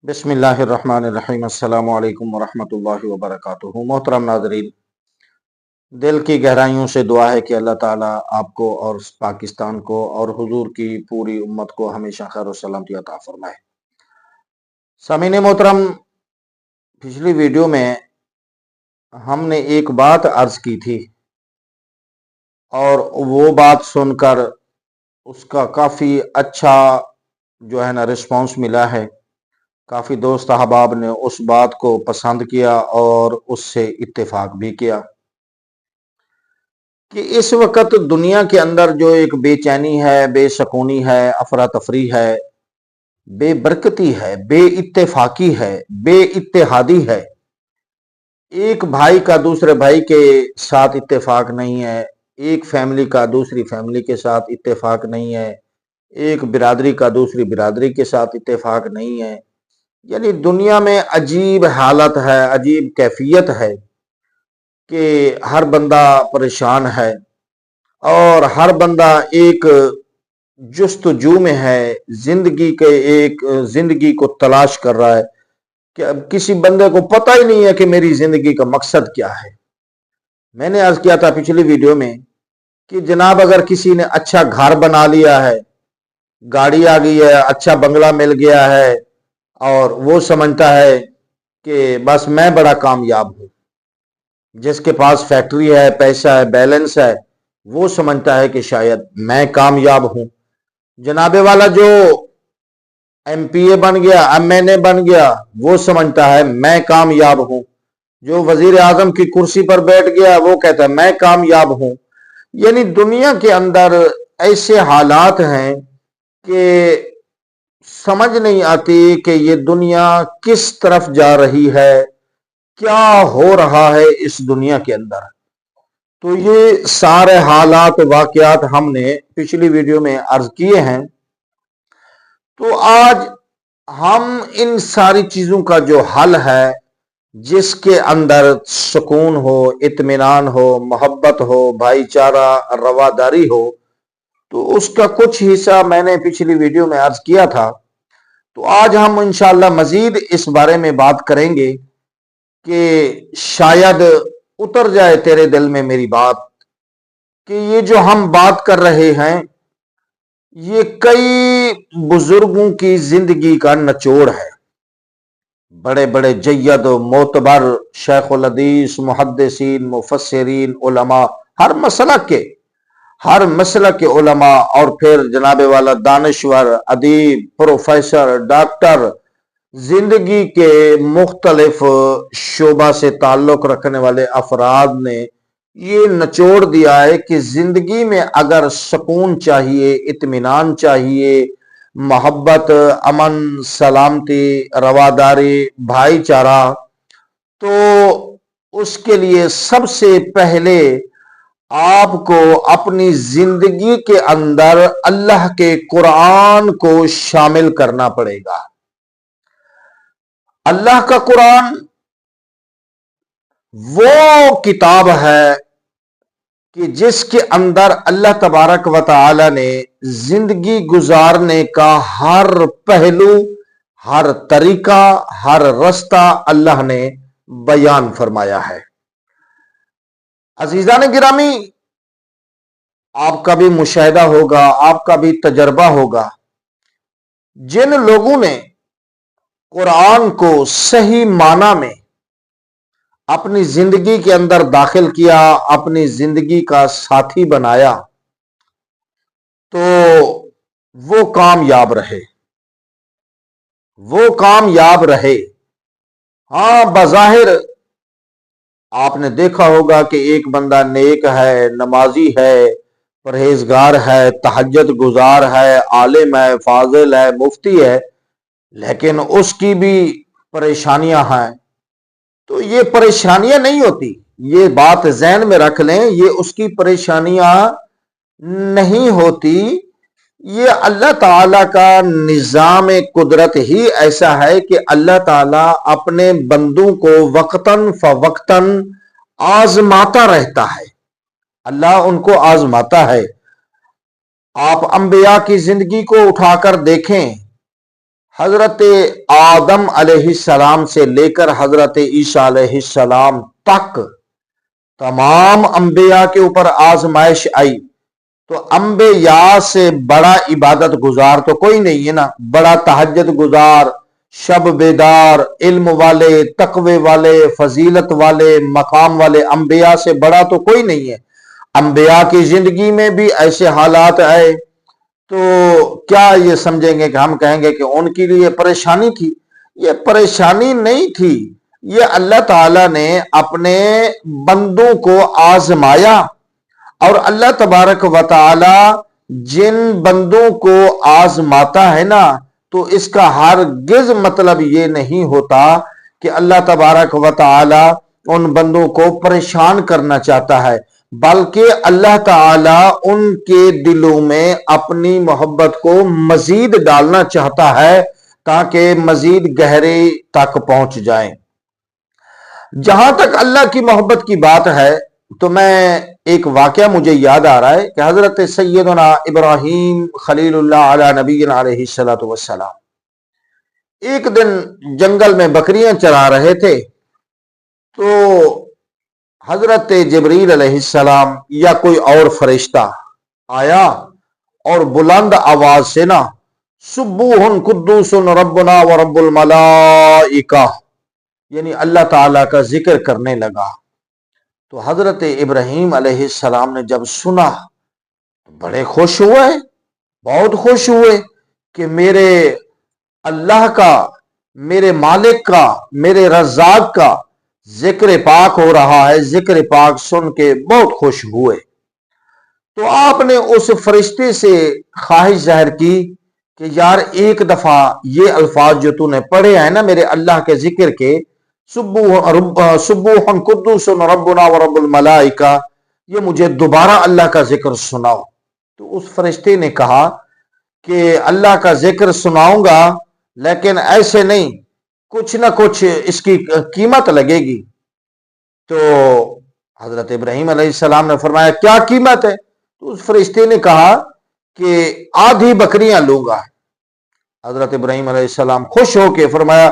بسم اللہ الرحمن الرحیم۔ السلام علیکم ورحمۃ اللہ وبرکاتہ۔ محترم ناظرین، دل کی گہرائیوں سے دعا ہے کہ اللہ تعالیٰ آپ کو اور پاکستان کو اور حضور کی پوری امت کو ہمیشہ خیر و سلامتی عطا فرمائے۔ سامعین محترم، پچھلی ویڈیو میں ہم نے ایک بات عرض کی تھی اور وہ بات سن کر اس کا کافی اچھا رسپانس ملا ہے۔ کافی دوست احباب نے اس بات کو پسند کیا اور اس سے اتفاق بھی کیا کہ اس وقت دنیا کے اندر جو ایک بے چینی ہے، بے سکونی ہے، افراتفری ہے، بے برکتی ہے، بے اتفاقی ہے، بے اتحادی ہے۔ ایک بھائی کا دوسرے بھائی کے ساتھ اتفاق نہیں ہے، ایک فیملی کا دوسری فیملی کے ساتھ اتفاق نہیں ہے، ایک برادری کا دوسری برادری کے ساتھ اتفاق نہیں ہے۔ یعنی دنیا میں عجیب حالت ہے، عجیب کیفیت ہے کہ ہر بندہ پریشان ہے اور ہر بندہ ایک جستجو میں ہے، زندگی کو تلاش کر رہا ہے کہ اب کسی بندے کو پتہ ہی نہیں ہے کہ میری زندگی کا مقصد کیا ہے۔ میں نے عرض کیا تھا پچھلی ویڈیو میں کہ جناب اگر کسی نے اچھا گھر بنا لیا ہے، گاڑی آ گئی ہے، اچھا بنگلہ مل گیا ہے اور وہ سمجھتا ہے کہ بس میں بڑا کامیاب ہوں، جس کے پاس فیکٹری ہے، پیسہ ہے، بیلنس ہے، وہ سمجھتا ہے کہ شاید میں کامیاب ہوں۔ جناب والا جو ایم پی اے بن گیا، ایم این اے بن گیا، وہ سمجھتا ہے میں کامیاب ہوں۔ جو وزیر اعظم کی کرسی پر بیٹھ گیا وہ کہتا ہے میں کامیاب ہوں۔ یعنی دنیا کے اندر ایسے حالات ہیں کہ سمجھ نہیں آتی کہ یہ دنیا کس طرف جا رہی ہے، کیا ہو رہا ہے اس دنیا کے اندر۔ تو یہ سارے حالات واقعات ہم نے پچھلی ویڈیو میں عرض کیے ہیں۔ تو آج ہم ان ساری چیزوں کا جو حل ہے، جس کے اندر سکون ہو، اطمینان ہو، محبت ہو، بھائی چارہ، رواداری ہو، تو اس کا کچھ حصہ میں نے پچھلی ویڈیو میں عرض کیا تھا۔ تو آج ہم انشاءاللہ مزید اس بارے میں بات کریں گے کہ شاید اتر جائے تیرے دل میں میری بات کہ یہ جو ہم بات کر رہے ہیں یہ کئی بزرگوں کی زندگی کا نچوڑ ہے۔ بڑے بڑے جید و معتبر شیخ الحدیث، محدثین، مفسرین، علماء، ہر مسلک کے علماء اور پھر جناب والا دانشور، ادیب، پروفیسر، ڈاکٹر، زندگی کے مختلف شعبہ سے تعلق رکھنے والے افراد نے یہ نچوڑ دیا ہے کہ زندگی میں اگر سکون چاہیے، اطمینان چاہیے، محبت، امن، سلامتی، رواداری، بھائی چارہ، تو اس کے لیے سب سے پہلے آپ کو اپنی زندگی کے اندر اللہ کے قرآن کو شامل کرنا پڑے گا۔ اللہ کا قرآن وہ کتاب ہے کہ جس کے اندر اللہ تبارک و تعالی نے زندگی گزارنے کا ہر پہلو، ہر طریقہ، ہر رستہ اللہ نے بیان فرمایا ہے۔ عزیزان گرامی، آپ کا بھی مشاہدہ ہوگا، آپ کا بھی تجربہ ہوگا، جن لوگوں نے قرآن کو صحیح معنی میں اپنی زندگی کے اندر داخل کیا، اپنی زندگی کا ساتھی بنایا، تو وہ کامیاب رہے۔ ہاں، بظاہر آپ نے دیکھا ہوگا کہ ایک بندہ نیک ہے، نمازی ہے، پرہیزگار ہے، تہجد گزار ہے، عالم ہے، فاضل ہے، مفتی ہے، لیکن اس کی بھی پریشانیاں ہیں۔ تو یہ پریشانیاں نہیں ہوتی، یہ بات ذہن میں رکھ لیں، یہ اس کی پریشانیاں نہیں ہوتی، یہ اللہ تعالیٰ کا نظام قدرت ہی ایسا ہے کہ اللہ تعالیٰ اپنے بندوں کو وقتاً فوقتاً آزماتا رہتا ہے۔ اللہ ان کو آزماتا ہے۔ آپ انبیاء کی زندگی کو اٹھا کر دیکھیں، حضرت آدم علیہ السلام سے لے کر حضرت عیسیٰ علیہ السلام تک تمام انبیاء کے اوپر آزمائش آئی، تو انبیاء سے بڑا عبادت گزار تو کوئی نہیں ہے نا، بڑا تہجد گزار، شب بیدار، علم والے، تقوی والے، فضیلت والے، مقام والے انبیاء سے بڑا تو کوئی نہیں ہے۔ انبیاء کی زندگی میں بھی ایسے حالات آئے تو کیا یہ سمجھیں گے کہ ہم کہیں گے کہ ان کے لیے پریشانی تھی؟ یہ پریشانی نہیں تھی، یہ اللہ تعالیٰ نے اپنے بندوں کو آزمایا، اور اللہ تبارک و تعالی جن بندوں کو آزماتا ہے نا، تو اس کا ہرگز مطلب یہ نہیں ہوتا کہ اللہ تبارک و تعالی ان بندوں کو پریشان کرنا چاہتا ہے، بلکہ اللہ تعالی ان کے دلوں میں اپنی محبت کو مزید ڈالنا چاہتا ہے تاکہ مزید گہرے تک پہنچ جائیں۔ جہاں تک اللہ کی محبت کی بات ہے تو میں ایک واقعہ مجھے یاد آ رہا ہے کہ حضرت سیدنا ابراہیم خلیل اللہ علی نبی علیہ السلام ایک دن جنگل میں بکریاں چرا رہے تھے، تو حضرت جبریل علیہ السلام یا کوئی اور فرشتہ آیا اور بلند آواز سے نا سبوح قدوس ربنا و رب الملائکہ، یعنی اللہ تعالیٰ کا ذکر کرنے لگا۔ تو حضرت ابراہیم علیہ السلام نے جب سنا تو بڑے خوش ہوئے، بہت خوش ہوئے کہ میرے اللہ کا، میرے مالک کا، میرے رزاق کا ذکر پاک ہو رہا ہے۔ ذکر پاک سن کے بہت خوش ہوئے۔ تو آپ نے اس فرشتے سے خواہش ظاہر کی کہ یار ایک دفعہ یہ الفاظ جو تو نے پڑھے ہیں نا میرے اللہ کے ذکر کے، سبوح قدوس ربنا و رب الملائکہ، یہ مجھے دوبارہ اللہ کا ذکر سناؤ۔ تو اس فرشتے نے کہا کہ اللہ کا ذکر سناؤں گا، لیکن ایسے نہیں، کچھ نہ کچھ اس کی قیمت لگے گی۔ تو حضرت ابراہیم علیہ السلام نے فرمایا کیا قیمت ہے؟ تو اس فرشتے نے کہا کہ آدھی بکریاں لوں گا۔ حضرت ابراہیم علیہ السلام خوش ہو کے فرمایا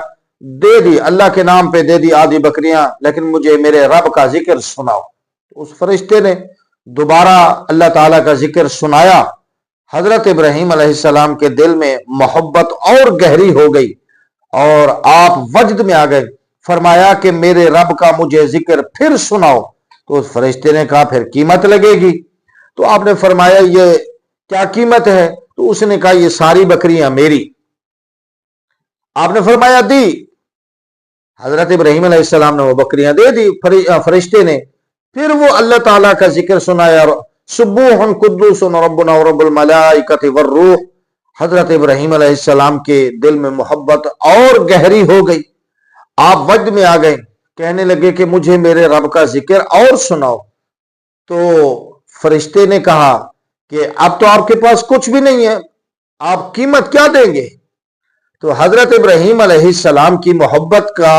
دے دی، اللہ کے نام پہ دے دی آدھی بکریاں، لیکن مجھے میرے رب کا ذکر سناؤ۔ تو اس فرشتے نے دوبارہ اللہ تعالیٰ کا ذکر سنایا۔ حضرت ابراہیم علیہ السلام کے دل میں محبت اور گہری ہو گئی اور آپ وجد میں آ گئے، فرمایا کہ میرے رب کا مجھے ذکر پھر سناؤ۔ تو اس فرشتے نے کہا پھر قیمت لگے گی۔ تو آپ نے فرمایا یہ کیا قیمت ہے؟ تو اس نے کہا یہ ساری بکریاں میری۔ آپ نے فرمایا دی۔ حضرت ابراہیم علیہ السلام نے وہ بکریاں دے دی فرشتے نے۔ پھر وہ اللہ تعالیٰ کا ذکر سنایا، سبوح قدوس ربنا و رب الملائکۃ والروح۔ حضرت ابراہیم علیہ السلام کے دل میں محبت اور گہری ہو گئی، آپ وجد میں آ گئے، کہنے لگے کہ مجھے میرے رب کا ذکر اور سناؤ۔ تو فرشتے نے کہا کہ اب تو آپ کے پاس کچھ بھی نہیں ہے، آپ قیمت کیا دیں گے؟ تو حضرت ابراہیم علیہ السلام کی محبت کا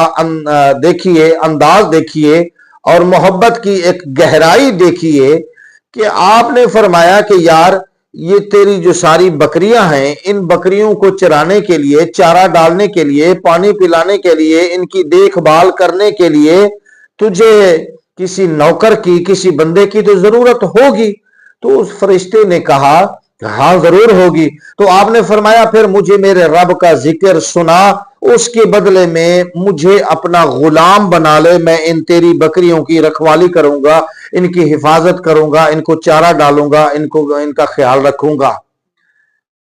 دیکھیے، انداز دیکھیے، اور محبت کی ایک گہرائی دیکھیے کہ آپ نے فرمایا کہ یار یہ تیری جو ساری بکریاں ہیں، ان بکریوں کو چرانے کے لیے، چارہ ڈالنے کے لیے، پانی پلانے کے لیے، ان کی دیکھ بھال کرنے کے لیے تجھے کسی نوکر کی، کسی بندے کی تو ضرورت ہوگی۔ تو اس فرشتے نے کہا ہاں ضرور ہوگی۔ تو آپ نے فرمایا پھر مجھے میرے رب کا ذکر سنا، اس کے بدلے میں مجھے اپنا غلام بنا لے، میں ان تیری بکریوں کی رکھوالی کروں گا، ان کی حفاظت کروں گا، ان کو چارہ ڈالوں گا، ان کا خیال رکھوں گا۔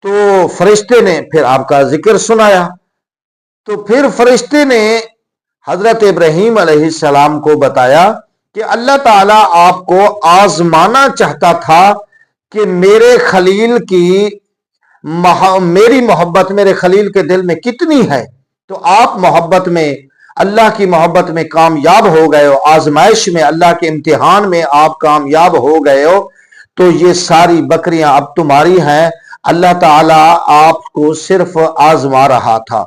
تو فرشتے نے پھر آپ کا ذکر سنایا۔ تو پھر فرشتے نے حضرت ابراہیم علیہ السلام کو بتایا کہ اللہ تعالیٰ آپ کو آزمانا چاہتا تھا کہ میرے خلیل کی میری محبت میرے خلیل کے دل میں کتنی ہے۔ تو آپ محبت میں، اللہ کی محبت میں کامیاب ہو گئے ہو، آزمائش میں، اللہ کے امتحان میں آپ کامیاب ہو گئے ہو، تو یہ ساری بکریاں اب تمہاری ہیں۔ اللہ تعالیٰ آپ کو صرف آزما رہا تھا۔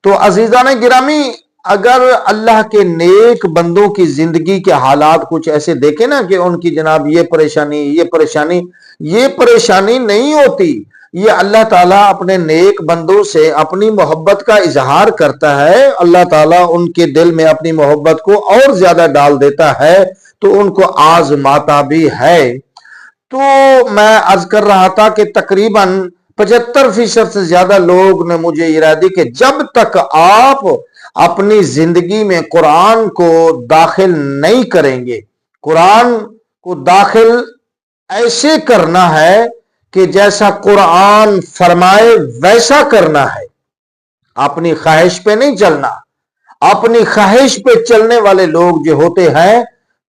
تو عزیزان گرامی، اگر اللہ کے نیک بندوں کی زندگی کے حالات کچھ ایسے دیکھیں نا کہ ان کی جناب یہ پریشانی، یہ پریشانی نہیں ہوتی۔ یہ اللہ تعالیٰ اپنے نیک بندوں سے اپنی محبت کا اظہار کرتا ہے، اللہ تعالیٰ ان کے دل میں اپنی محبت کو اور زیادہ ڈال دیتا ہے تو ان کو آزماتا بھی ہے۔ تو میں عرض کر رہا تھا کہ تقریباً 75% سے زیادہ لوگ نے مجھے یہ رائے دی کہ جب تک آپ اپنی زندگی میں قرآن کو داخل نہیں کریں گے، قرآن کو داخل ایسے کرنا ہے کہ جیسا قرآن فرمائے ویسا کرنا ہے، اپنی خواہش پہ نہیں چلنا۔ اپنی خواہش پہ چلنے والے لوگ جو ہوتے ہیں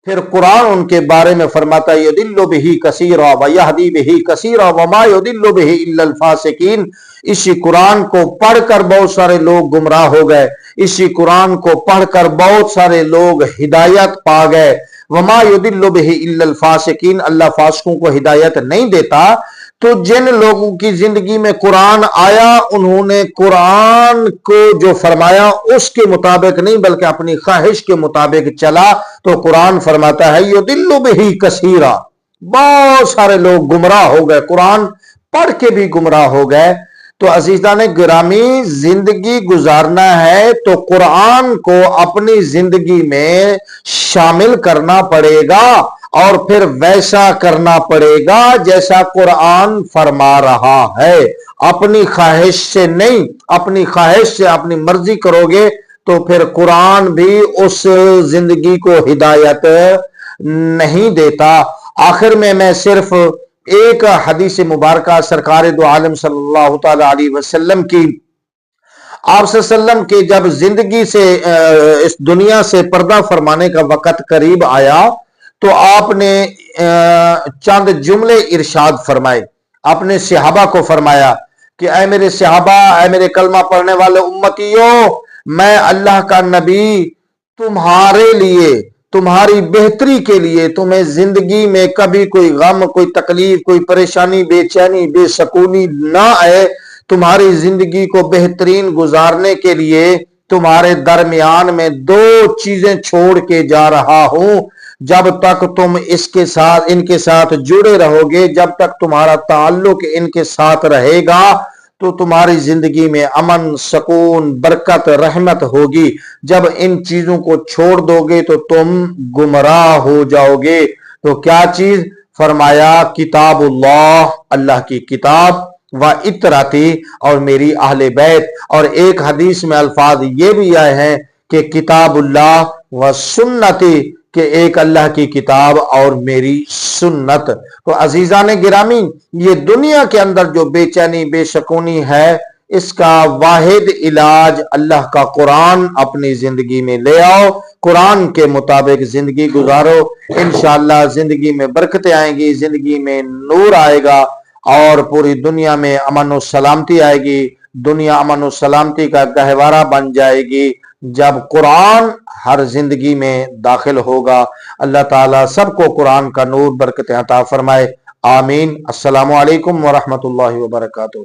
پھر قرآن ان کے بارے میں فرماتا ہے یضل بہ کثیرا ویہدی بہ کثیرا وما یضل بہ الا الفاسقین۔ اسی قرآن کو پڑھ کر بہت سارے لوگ گمراہ ہو گئے، اسی قرآن کو پڑھ کر بہت سارے لوگ ہدایت پا گئے۔ وما یضل بہ الا الفاسقین، اللہ فاسقوں کو ہدایت نہیں دیتا۔ تو جن لوگوں کی زندگی میں قرآن آیا انہوں نے قرآن کو جو فرمایا اس کے مطابق نہیں بلکہ اپنی خواہش کے مطابق چلا، تو قرآن فرماتا ہے یضل بہ کثیرا، بہت سارے لوگ گمراہ ہو گئے، قرآن پڑھ کے بھی گمراہ ہو گئے۔ تو عزیزان گرامی، زندگی گزارنا ہے تو قرآن کو اپنی زندگی میں شامل کرنا پڑے گا اور پھر ویسا کرنا پڑے گا جیسا قرآن فرما رہا ہے، اپنی خواہش سے نہیں۔ اپنی خواہش سے اپنی مرضی کرو گے تو پھر قرآن بھی اس زندگی کو ہدایت نہیں دیتا۔ آخر میں صرف ایک حدیث مبارکہ سرکار دو عالم صلی اللہ تعالی علیہ وسلم کی، آپ صلی اللہ علیہ وسلم کے جب زندگی سے اس دنیا سے پردہ فرمانے کا وقت قریب آیا تو آپ نے چند جملے ارشاد فرمائے، اپنے صحابہ کو فرمایا کہ اے میرے صحابہ، اے میرے کلمہ پڑھنے والے امتیوں، میں اللہ کا نبی تمہارے لیے، تمہاری بہتری کے لیے، تمہیں زندگی میں کبھی کوئی غم، کوئی تکلیف، کوئی پریشانی، بے چینی، بے سکونی نہ آئے، تمہاری زندگی کو بہترین گزارنے کے لیے تمہارے درمیان میں دو چیزیں چھوڑ کے جا رہا ہوں۔ جب تک تم ان کے ساتھ جڑے رہو گے، جب تک تمہارا تعلق ان کے ساتھ رہے گا تو تمہاری زندگی میں امن، سکون، برکت، رحمت ہوگی۔ جب ان چیزوں کو چھوڑ دو گے تو تم گمراہ ہو جاؤ گے۔ تو کیا چیز فرمایا؟ کتاب اللہ، اللہ کی کتاب، و اطراتی، اور میری اہل بیت۔ اور ایک حدیث میں الفاظ یہ بھی آئے ہیں کہ کتاب اللہ و سنتی، کہ ایک اللہ کی کتاب اور میری سنت۔ تو عزیزان گرامی، یہ دنیا کے اندر جو بے چینی، بے سکونی ہے، اس کا واحد علاج اللہ کا قرآن اپنی زندگی میں لے آؤ، قرآن کے مطابق زندگی گزارو، انشاءاللہ زندگی میں برکتیں آئیں گی، زندگی میں نور آئے گا اور پوری دنیا میں امن و سلامتی آئے گی۔ دنیا امن و سلامتی کا گہوارہ بن جائے گی جب قرآن ہر زندگی میں داخل ہوگا۔ اللہ تعالیٰ سب کو قرآن کا نور برکت عطا فرمائے، آمین۔ السلام علیکم ورحمۃ اللہ وبرکاتہ۔